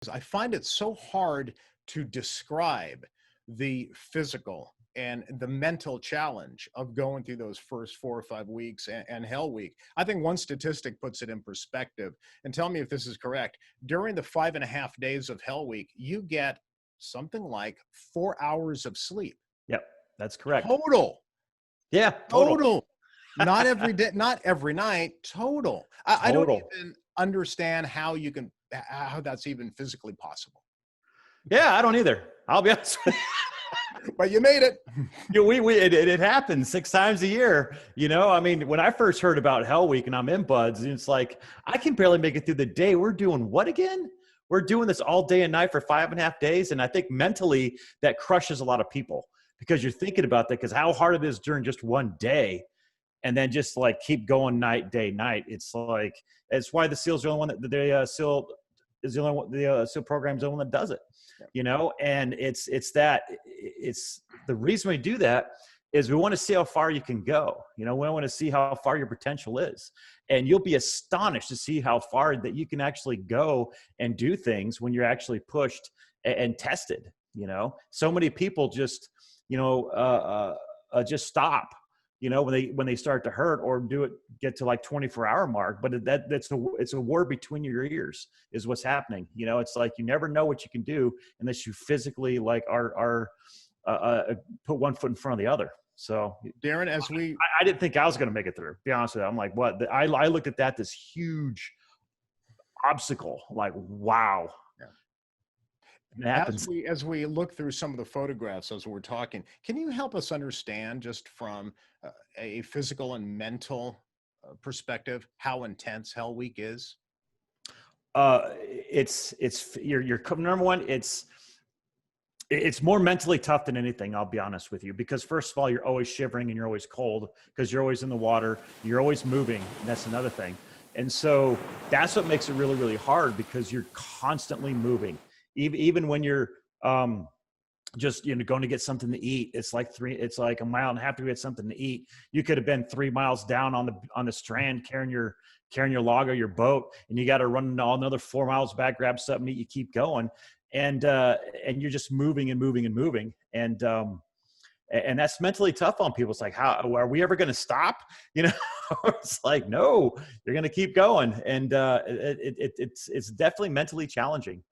I find it so hard to describe the physical and the mental challenge of going through those first 4 or 5 weeks and Hell Week. I think one statistic puts it in perspective, and tell me if this is correct. During the 5.5 days of Hell Week, you get something like 4 hours of sleep. Yep, that's correct. Total. Yeah, Total. Not every day, not every night, total. I don't Total. even understand how that's even physically possible. Yeah, I don't either. I'll be honest with you. But you made it. It happens 6 times a year. I mean, when I first heard about Hell Week and I'm in Buds, it's like, I can barely make it through the day. We're doing what again? We're doing this all day and night for 5.5 days. And I think mentally that crushes a lot of people because you're thinking about that, because how hard it is during just one day. And then just like keep going night, day, night. It's like, it's why the SEALs are the only one that the SEAL is the only one, the SEAL program is the only one that does it, and it's the reason we do that is we want to see how far you can go. We want to see how far your potential is, and you'll be astonished to see how far that you can actually go and do things when you're actually pushed and tested. So many people just, just stop. When they start to hurt or get to like 24-hour mark, but it's a war between your ears is what's happening. It's like, you never know what you can do unless you physically like are put one foot in front of the other. So Darren, I didn't think I was going to make it through, to be honest with you. I'm like, what? I looked at that, this huge obstacle, like, wow. As we look through some of the photographs as we're talking, can you help us understand, just from a physical and mental perspective, how intense Hell Week is? It's your number one. It's more mentally tough than anything, I'll be honest with you, because first of all, you're always shivering and you're always cold because you're always in the water. You're always moving, and that's another thing. And so that's what makes it really, really hard, because you're constantly moving. Even when you're just going to get something to eat, it's like 1.5 miles to get something to eat. You could have been 3 miles down on the strand carrying your log or your boat, and you got to run another 4 miles back, grab something to eat. You keep going, and you're just moving and moving and moving, and that's mentally tough on people. It's like, how are we ever going to stop? It's like, no, you're going to keep going, and it's definitely mentally challenging.